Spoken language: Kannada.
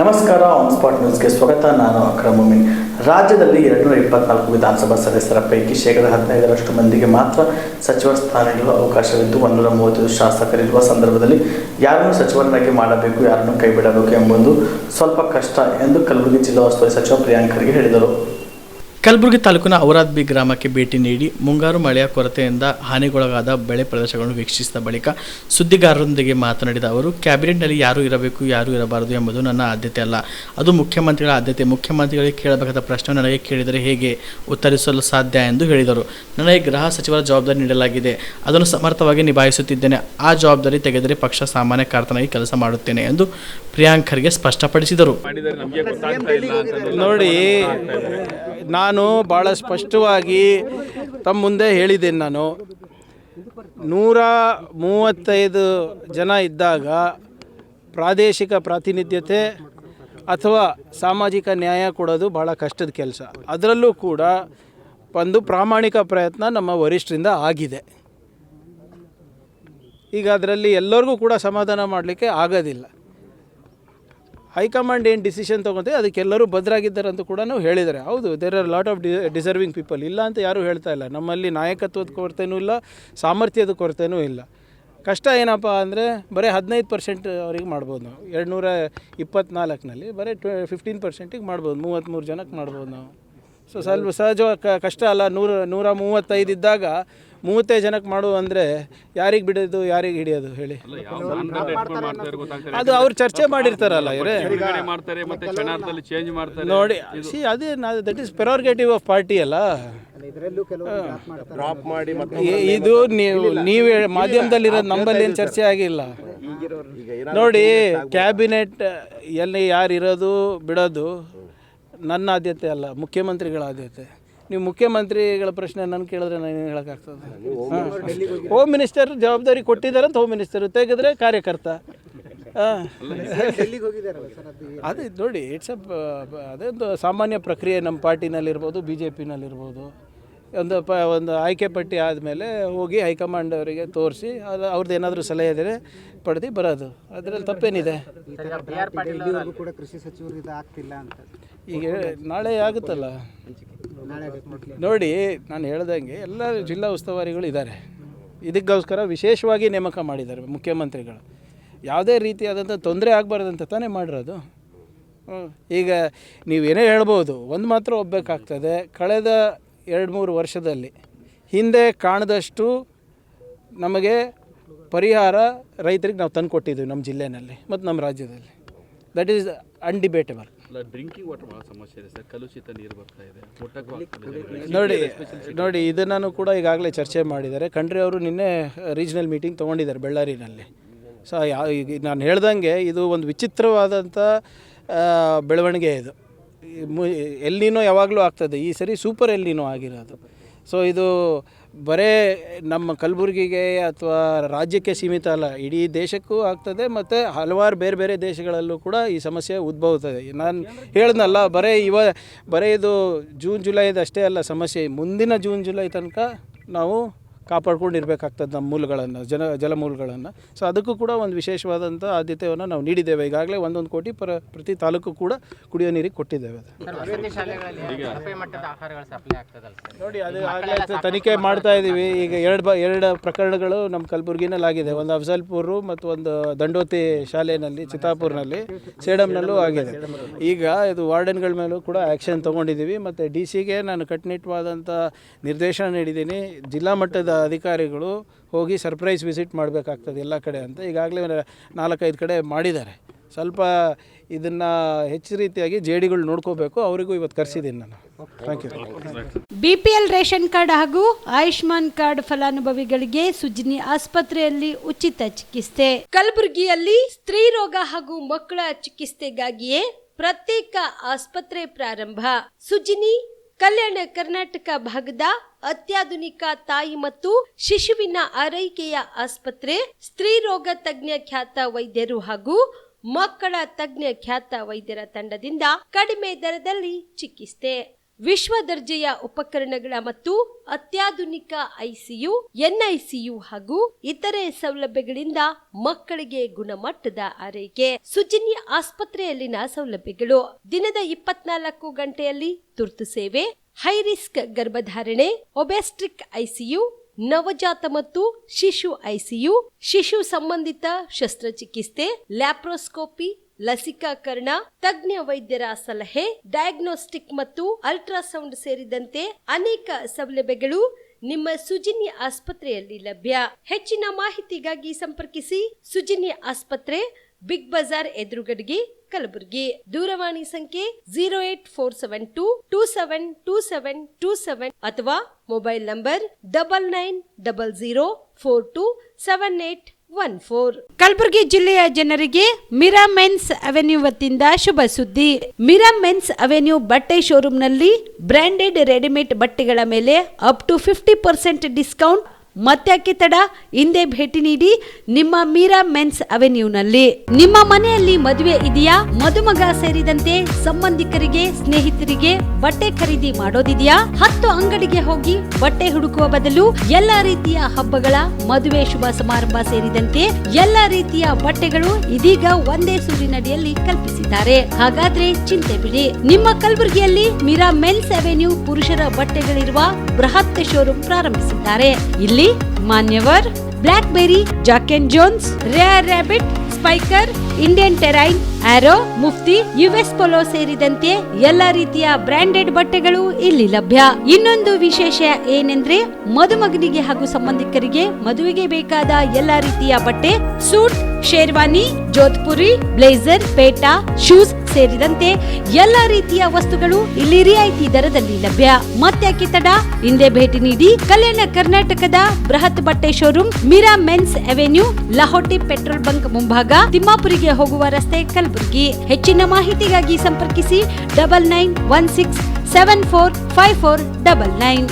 ನಮಸ್ಕಾರ, ಆನ್ ಸ್ಪಾಟ್ ನ್ಯೂಸ್ಗೆ ಸ್ವಾಗತ. ನಾನು ಅಕ್ರಮ್ ಮುಮಿನ್. ರಾಜ್ಯದಲ್ಲಿ 224 ವಿಧಾನಸಭಾ ಸದಸ್ಯರ ಪೈಕಿ 15% ಮಂದಿಗೆ ಮಾತ್ರ ಸಚಿವ ಸ್ಥಾನ ನೀಡುವ ಅವಕಾಶವಿದ್ದು, 135 ಶಾಸಕರಿರುವ ಸಂದರ್ಭದಲ್ಲಿ ಯಾರನ್ನು ಸಚಿವರನ್ನಾಗಿ ಮಾಡಬೇಕು, ಯಾರನ್ನು ಕೈಬಿಡಬೇಕು ಎಂಬುದು ಸ್ವಲ್ಪ ಕಷ್ಟ ಎಂದು ಕಲಬುರಗಿ ಜಿಲ್ಲಾ ಉಸ್ತುವಾರಿ ಸಚಿವ ಪ್ರಿಯಾಂಕ್ ಖರ್ಗೆ ಹೇಳಿದರು. ಕಲಬುರಗಿ ತಾಲೂಕಿನ ಔರಾದ್ಬಿ ಗ್ರಾಮಕ್ಕೆ ಭೇಟಿ ನೀಡಿ ಮುಂಗಾರು ಮಳೆಯ ಕೊರತೆಯಿಂದ ಹಾನಿಗೊಳಗಾದ ಬೆಳೆ ಪ್ರದೇಶಗಳನ್ನು ವೀಕ್ಷಿಸಿದ ಬಳಿಕ ಸುದ್ದಿಗಾರರೊಂದಿಗೆ ಮಾತನಾಡಿದ ಅವರು, ಕ್ಯಾಬಿನೆಟ್ನಲ್ಲಿ ಯಾರು ಇರಬೇಕು, ಯಾರು ಇರಬಾರದು ಎಂಬುದು ನನ್ನ ಆದ್ಯತೆ ಅಲ್ಲ, ಅದು ಮುಖ್ಯಮಂತ್ರಿಗಳ ಆದ್ಯತೆ. ಮುಖ್ಯಮಂತ್ರಿಗಳಿಗೆ ಕೇಳಬೇಕಾದ ಪ್ರಶ್ನೆ ನನಗೆ ಕೇಳಿದರೆ ಹೇಗೆ ಉತ್ತರಿಸಲು ಸಾಧ್ಯ ಎಂದು ಹೇಳಿದರು. ನನಗೆ ಗೃಹ ಸಚಿವರ ಜವಾಬ್ದಾರಿ ನೀಡಲಾಗಿದೆ, ಅದನ್ನು ಸಮರ್ಥವಾಗಿ ನಿಭಾಯಿಸುತ್ತಿದ್ದೇನೆ. ಆ ಜವಾಬ್ದಾರಿ ತೆಗೆದರೆ ಪಕ್ಷ ಸಾಮಾನ್ಯ ಕಾರ್ಯಕರ್ತನಾಗಿ ಕೆಲಸ ಮಾಡುತ್ತೇನೆ ಎಂದು ಪ್ರಿಯಾಂಕ್ ಖರ್ಗೆ ಸ್ಪಷ್ಟಪಡಿಸಿದರು. ನೋಡಿ, ನಾನು ಭಾಳ ಸ್ಪಷ್ಟವಾಗಿ ತಮ್ಮ ಮುಂದೆ ಹೇಳಿದ್ದೇನೆ. ನಾನು 135 ಜನ ಇದ್ದಾಗ ಪ್ರಾದೇಶಿಕ ಪ್ರಾತಿನಿಧ್ಯತೆ ಅಥವಾ ಸಾಮಾಜಿಕ ನ್ಯಾಯ ಕೊಡೋದು ಭಾಳ ಕಷ್ಟದ ಕೆಲಸ. ಅದರಲ್ಲೂ ಕೂಡ ಒಂದು ಪ್ರಾಮಾಣಿಕ ಪ್ರಯತ್ನ ನಮ್ಮ ವರಿಷ್ಠರಿಂದ ಆಗಿದೆ. ಈಗ ಅದರಲ್ಲಿ ಎಲ್ಲರಿಗೂ ಕೂಡ ಸಮಾಧಾನ ಮಾಡಲಿಕ್ಕೆ ಆಗೋದಿಲ್ಲ. ಹೈಕಮಾಂಡ್ ಏನು ಡಿಸಿಷನ್ ತೊಗೊಂತೆ ಅದಕ್ಕೆಲ್ಲರೂ ಬದ್ಧರಾಗಿದ್ದಾರೆ ಅಂತ ಕೂಡ ಹೇಳಿದ್ದಾರೆ. ಹೌದು, there are lot of deserving people, ಇಲ್ಲ ಅಂತ ಯಾರೂ ಹೇಳ್ತಾ ಇಲ್ಲ. ನಮ್ಮಲ್ಲಿ ನಾಯಕತ್ವದ ಕೊರತೆನೂ ಇಲ್ಲ, ಸಾಮರ್ಥ್ಯದ ಕೊರತೆನೂ ಇಲ್ಲ. ಕಷ್ಟ ಏನಪ್ಪ ಅಂದರೆ ಬರೀ 15% ಅವ್ರಿಗೆ ಮಾಡ್ಬೋದು ನಾವು. 224ನಲ್ಲಿ ಬರೀ 15%ಗೆ ಮಾಡ್ಬೋದು, 33 ಜನಕ್ಕೆ ಮಾಡ್ಬೋದು ನಾವು. ಸೊ ಸ್ವಲ್ಪ ಸಹಜವಾಗಿ ಕಷ್ಟ ಅಲ್ಲ. 135 ಇದ್ದಾಗ 35 ಜನಕ್ಕೆ ಮಾಡು ಅಂದರೆ ಯಾರಿಗೆ ಬಿಡೋದು, ಯಾರಿಗೆ ಹಿಡಿಯೋದು ಹೇಳಿ? ಅದು ಅವ್ರು ಚರ್ಚೆ ಮಾಡಿರ್ತಾರಲ್ಲ ಇವರೇ ನೋಡಿ. ಅದೇ ದಟ್ ಈಸ್ ಪ್ರೆರೋಗೇಟಿವ್ ಆಫ್ ಪಾರ್ಟಿ ಅಲ್ಲ. ಇದು ನೀವು ಮಾಧ್ಯಮದಲ್ಲಿರೋದು, ನಂಬಲ್ಲಿ ಏನು ಚರ್ಚೆ ಆಗಿಲ್ಲ. ನೋಡಿ, ಕ್ಯಾಬಿನೆಟ್ ಎಲ್ಲಿ ಯಾರು ಇರೋದು ಬಿಡೋದು ನನ್ನ ಆದ್ಯತೆ ಅಲ್ಲ, ಮುಖ್ಯಮಂತ್ರಿಗಳ ಆದ್ಯತೆ. ನೀವು ಮುಖ್ಯಮಂತ್ರಿಗಳ ಪ್ರಶ್ನೆ ನಾನು ಕೇಳಿದ್ರೆ ನಾನು ಏನು ಹೇಳೋಕ್ಕಾಗ್ತದೆ? ಹೋಮ್ ಮಿನಿಸ್ಟರ್ ಜವಾಬ್ದಾರಿ ಕೊಟ್ಟಿದ್ದಾರೆ ಅಂತ ಹೋಮ್ ಮಿನಿಸ್ಟರ್, ತೆಗೆದ್ರೆ ಕಾರ್ಯಕರ್ತ. ಅದೇ ನೋಡಿ, ಅದೊಂದು ಸಾಮಾನ್ಯ ಪ್ರಕ್ರಿಯೆ ನಮ್ಮ ಪಾರ್ಟಿನಲ್ಲಿರ್ಬೋದು, BJPನಲ್ಲಿರ್ಬೋದು. ಒಂದು ಆಯ್ಕೆ ಪಟ್ಟಿ ಆದಮೇಲೆ ಹೋಗಿ ಹೈಕಮಾಂಡ್ ಅವರಿಗೆ ತೋರಿಸಿ ಅವ್ರದ್ದು ಏನಾದರೂ ಸಲಹೆ ಇದ್ದರೆ ಪಡೆದು ಬರೋದು. ಅದರಲ್ಲಿ ತಪ್ಪೇನಿದೆ? ಈಗ ನಾಳೆ ಆಗುತ್ತಲ್ಲ. ನೋಡಿ, ನಾನು ಹೇಳ್ದಂಗೆ ಎಲ್ಲ ಜಿಲ್ಲಾ ಉಸ್ತುವಾರಿಗಳು ಇದ್ದಾರೆ. ಇದಕ್ಕೋಸ್ಕರ ವಿಶೇಷವಾಗಿ ನೇಮಕ ಮಾಡಿದ್ದಾರೆ ಮುಖ್ಯಮಂತ್ರಿಗಳು. ಯಾವುದೇ ರೀತಿಯಾದಂಥ ತೊಂದರೆ ಆಗಬಾರ್ದಂತ ತಾನೇ ಮಾಡಿರೋದು. ಈಗ ನೀವೇನೇ ಹೇಳ್ಬೋದು, ಒಂದು ಮಾತ್ರ ಒಪ್ಪಬೇಕಾಗ್ತದೆ. ಕಳೆದ 2-3 ವರ್ಷದಲ್ಲಿ ಹಿಂದೆ ಕಾಣದಷ್ಟು ನಮಗೆ ಪರಿಹಾರ ರೈತರಿಗೆ ನಾವು ತಂದು ಕೊಟ್ಟಿದ್ದೀವಿ ನಮ್ಮ ಜಿಲ್ಲೆಯಲ್ಲಿ ಮತ್ತು ನಮ್ಮ ರಾಜ್ಯದಲ್ಲಿ. That is undebatable. Drinking water ಭಾಳ ಸಮಸ್ಯೆ ಇದೆ ಸರ್, ಕಲುಷಿತ ನೀರು ಬರ್ತಾ ಇದೆ. ನೋಡಿ ಇದನ್ನು ಕೂಡ ಈಗಾಗಲೇ ಚರ್ಚೆ ಮಾಡಿದ್ದಾರೆ. ಖಂಡ್ರೆ ಅವರು ನಿನ್ನೆ ರೀಜ್ನಲ್ ಮೀಟಿಂಗ್ ತೊಗೊಂಡಿದ್ದಾರೆ ಬೆಳ್ಳಾರಿನಲ್ಲಿ. ಸೊ ಈಗ ನಾನು ಹೇಳ್ದಂಗೆ ಇದು ಒಂದು ವಿಚಿತ್ರವಾದಂಥ ಬೆಳವಣಿಗೆ. ಇದು ಎಲ್ಲಿನೋ ಯಾವಾಗಲೂ ಆಗ್ತದೆ, ಈ ಸರಿ ಸೂಪರ್ ಎಲ್ಲಿನೋ ಆಗಿರೋದು. ಸೊ ಇದು ಬರೇ ನಮ್ಮ ಕಲಬುರಗಿಗೆ ಅಥವಾ ರಾಜ್ಯಕ್ಕೆ ಸೀಮಿತ ಅಲ್ಲ, ಇಡೀ ದೇಶಕ್ಕೂ ಆಗ್ತದೆ ಮತ್ತು ಹಲವಾರು ಬೇರೆ ಬೇರೆ ದೇಶಗಳಲ್ಲೂ ಕೂಡ ಈ ಸಮಸ್ಯೆ ಉದ್ಭವಿಸ್ತದೆ. ನಾನು ಹೇಳ್ದನಲ್ಲ, ಬರೀ ಇದು ಜೂನ್ ಜುಲೈದು ಅಷ್ಟೇ ಅಲ್ಲ ಸಮಸ್ಯೆ, ಮುಂದಿನ ಜೂನ್ ಜುಲೈ ತನಕ ನಾವು ಕಾಪಾಡ್ಕೊಂಡಿರ್ಬೇಕಾಗ್ತದೆ ನಮ್ಮ ಮೂಲಗಳನ್ನು, ಜಲಮೂಲಗಳನ್ನು. ಸೊ ಅದಕ್ಕೂ ಕೂಡ ಒಂದು ವಿಶೇಷವಾದಂಥ ಆದ್ಯತೆಯನ್ನು ನಾವು ನೀಡಿದ್ದೇವೆ. ಈಗಾಗಲೇ 1 ಕೋಟಿ ಪ್ರತಿ ತಾಲೂಕು ಕೂಡ ಕುಡಿಯೋ ನೀರಿಗೆ ಕೊಟ್ಟಿದ್ದೇವೆ. ನೋಡಿ, ಅದು ಆಗಲೇ ತನಿಖೆ ಮಾಡ್ತಾ ಇದ್ದೀವಿ. ಈಗ ಎರಡು ಪ್ರಕರಣಗಳು ನಮ್ಮ ಕಲಬುರಗಿನಲ್ಲಿ ಆಗಿದೆ. ಒಂದು ಅಫಜಲ್ಪುರ ಮತ್ತು ಒಂದು ದಂಡೋತಿ ಶಾಲೆಯಲ್ಲಿ, ಚಿತ್ತಾಪುರ್ನಲ್ಲಿ, ಸೇಡಂನಲ್ಲೂ ಆಗಿದೆ. ಈಗ ಇದು ವಾರ್ಡನ್ಗಳ ಮೇಲೂ ಕೂಡ ಆ್ಯಕ್ಷನ್ ತೊಗೊಂಡಿದ್ದೀವಿ. ಮತ್ತು DCಗೆ ನಾನು ಕಟ್ಟುನಿಟ್ಟವಾದಂಥ ನಿರ್ದೇಶನ ನೀಡಿದ್ದೀನಿ. ಜಿಲ್ಲಾ ಮಟ್ಟದ ಅಧಿಕಾರಿಗಳು ಹೋಗಿ ಸರ್ಪ್ರೈಸ್ ವಿಸಿಟ್ ಮಾಡಬೇಕಾಗ್ತದೆ ಎಲ್ಲ ಕಡೆ ಅಂತ ಈಗಾಗಲೇ 4-5 ಕಡೆ ಮಾಡಿದ್ದಾರೆ. ಸ್ವಲ್ಪ ಇದನ್ನು ಹೆಚ್ಚು ರೀತಿಯಾಗಿ ಜೇಡಿಗಳು ನೋಡ್ಕೋಬೇಕು. ಅವರಿಗೂ ಇವತ್ತು ಕರೆಸಿದ್ದೀನಿ ನಾನು. Thank you. BPL ration card ಹಾಗೂ ಆಯುಷ್ಮಾನ್ ಕಾರ್ಡ್ ಫಲಾನುಭವಿಗಳಿಗೆ ಸುಜ್ನಿ ಆಸ್ಪತ್ರೆಯಲ್ಲಿ ಉಚಿತ ಚಿಕಿತ್ಸೆ. ಕಲಬುರಗಿಯಲ್ಲಿ ಸ್ತ್ರೀ ರೋಗ ಹಾಗೂ ಮಕ್ಕಳ ಚಿಕಿತ್ಸೆಗಾಗಿಯೇ ಪ್ರತ್ಯೇಕ ಆಸ್ಪತ್ರೆ ಪ್ರಾರಂಭ. ಸುಜ್ನಿ ಕಲ್ಯಾಣ ಕರ್ನಾಟಕ ಭಾಗದ ಅತ್ಯಾಧುನಿಕ ತಾಯಿ ಮತ್ತು ಶಿಶುವಿನ ಆರೈಕೆಯ ಆಸ್ಪತ್ರೆ. ಸ್ತ್ರೀ ರೋಗ ತಜ್ಞ ಖ್ಯಾತ ವೈದ್ಯರು ಹಾಗೂ ಮಕ್ಕಳ ತಜ್ಞ ಖ್ಯಾತ ವೈದ್ಯರ ತಂಡದಿಂದ ಕಡಿಮೆ ದರದಲ್ಲಿ ಚಿಕಿತ್ಸೆ. ವಿಶ್ವ ದರ್ಜೆಯ ಉಪಕರಣಗಳ ಮತ್ತು ಅತ್ಯಾಧುನಿಕ ICU, NICU ಹಾಗೂ ಇತರೆ ಸೌಲಭ್ಯಗಳಿಂದ ಮಕ್ಕಳಿಗೆ ಗುಣಮಟ್ಟದ ಆರೈಕೆ. ಸುಜಿನಿ ಆಸ್ಪತ್ರೆಯಲ್ಲಿನ ಸೌಲಭ್ಯಗಳು: ದಿನದ 24 ಗಂಟೆಯಲ್ಲಿ ತುರ್ತು ಸೇವೆ, ಹೈ ರಿಸ್ಕ್ ಗರ್ಭಧಾರಣೆ, ಒಬೆಸ್ಟ್ರಿಕ್ ICU, ನವಜಾತ ಮತ್ತು ಶಿಶು ICU, ಶಿಶು ಸಂಬಂಧಿತ ಶಸ್ತ್ರಚಿಕಿತ್ಸೆ, ಲ್ಯಾಪ್ರೋಸ್ಕೋಪಿ, ಲಸಿಕಾಕರಣ, ತಜ್ಞ ವೈದ್ಯರ ಸಲಹೆ, ಡಯಾಗ್ನೋಸ್ಟಿಕ್ ಮತ್ತು ಅಲ್ಟ್ರಾಸೌಂಡ್ ಸೇರಿದಂತೆ ಅನೇಕ ಸೌಲಭ್ಯಗಳು ನಿಮ್ಮ ಸುಜಿನಿ ಆಸ್ಪತ್ರೆಯಲ್ಲಿ ಲಭ್ಯ. ಹೆಚ್ಚಿನ ಮಾಹಿತಿಗಾಗಿ ಸಂಪರ್ಕಿಸಿ ಸುಜಿನಿ ಆಸ್ಪತ್ರೆ, ಬಿಗ್ ಬಜಾರ್ ಎದುರುಗಡೆಗೆ, ಕಲಬುರಗಿ. ದೂರವಾಣಿ ಸಂಖ್ಯೆ 08472 272727 ಅಥವಾ ಮೊಬೈಲ್ ನಂಬರ್ 9900427814. ಕಲಬುರಗಿ ಜಿಲ್ಲೆಯ ಜನರಿಗೆ ಮಿರಾ ಮೆನ್ಸ್ ಅವೆನ್ಯೂ ವತಿಯಿಂದ ಶುಭ ಸುದ್ದಿ. ಮಿರಾ ಮೆನ್ಸ್ ಅವೆನ್ಯೂ ಬಟ್ಟೆ ಶೋರೂಮ್ನಲ್ಲಿ ಬ್ರಾಂಡೆಡ್ ರೆಡಿಮೇಡ್ ಬಟ್ಟೆಗಳ ಮೇಲೆ ಅಪ್ ಟು 50% ಡಿಸ್ಕೌಂಟ್. ಮತ್ತ್ಯಾಕೆ ತಡ, ಹಿಂದೆ ಭೇಟಿ ನೀಡಿ ನಿಮ್ಮ ಮೀರಾ ಮೆನ್ಸ್ ಅವೆನ್ಯೂನಲ್ಲಿ. ನಿಮ್ಮ ಮನೆಯಲ್ಲಿ ಮದುವೆ ಇದೆಯಾ, ಮದುಮಗ ಸೇರಿದಂತೆ ಸಂಬಂಧಿಕರಿಗೆ, ಸ್ನೇಹಿತರಿಗೆ ಬಟ್ಟೆ ಖರೀದಿ ಮಾಡೋದಿದೆಯಾ? 10 ಅಂಗಡಿಗೆ ಹೋಗಿ ಬಟ್ಟೆ ಹುಡುಕುವ ಬದಲು ಎಲ್ಲಾ ರೀತಿಯ ಹಬ್ಬಗಳ, ಮದುವೆ, ಶುಭ ಸಮಾರಂಭ ಸೇರಿದಂತೆ ಎಲ್ಲಾ ರೀತಿಯ ಬಟ್ಟೆಗಳು ಇದೀಗ ಒಂದೇ ಸೂರಿನಡಿಯಲ್ಲಿ ಕಲ್ಪಿಸಿದ್ದಾರೆ. ಹಾಗಾದ್ರೆ ಚಿಂತೆ ಬಿಡಿ, ನಿಮ್ಮ ಕಲಬುರಗಿಯಲ್ಲಿ ಮೀರಾ ಮೆನ್ಸ್ ಅವೆನ್ಯೂ ಪುರುಷರ ಬಟ್ಟೆಗಳಿರುವ ಬೃಹತ್ ಶೋರೂಮ್ ಪ್ರಾರಂಭಿಸಿದ್ದಾರೆ. ಇಲ್ಲಿ Manyavar, Blackberry, Jack and Jones, Rare Rabbit, Spykar, Indian Terrain, Arrow, Mufti, US Polo ಸೇರಿದಂತೆ ಎಲ್ಲಾ ರೀತಿಯ ಬ್ರಾಂಡೆಡ್ ಬಟ್ಟೆಗಳು ಇಲ್ಲಿ ಲಭ್ಯ. ಇನ್ನೊಂದು ವಿಶೇಷ ಏನೆಂದ್ರೆ, ಮದುಮಗನಿಗೆ ಹಾಗೂ ಸಂಬಂಧಿಕರಿಗೆ ಮದುವೆಗೆ ಬೇಕಾದ ಎಲ್ಲಾ ರೀತಿಯ ಬಟ್ಟೆ, ಸೂಟ್, ಶೇರ್ವಾನಿ, ಜೋಧ್ಪುರಿ, ಬ್ಲೇಸರ್, ಪೇಟಾ, ಶೂಸ್ ಸೇರಿದಂತೆ ಎಲ್ಲಾ ರೀತಿಯ ವಸ್ತುಗಳು ಇಲ್ಲಿ ರಿಯಾಯಿತಿ ದರದಲ್ಲಿ ಲಭ್ಯ. ಮತ್ತ್ಯಾಕೆ ತಡ, ಹಿಂದೆ ಭೇಟಿ ನೀಡಿ. ಕಲ್ಯಾಣ ಕರ್ನಾಟಕದ ಬೃಹತ್ ಬಟ್ಟೆ showroom Meera men's avenue, Lahoti petrol bunk ಮುಂಭಾಗ, ತಿಮ್ಮಾಪುರಿಗೆ ಹೋಗುವ ರಸ್ತೆ, ಕಲಬುರಗಿ. ಹೆಚ್ಚಿನ ಮಾಹಿತಿಗಾಗಿ ಸಂಪರ್ಕಿಸಿ 9916745499.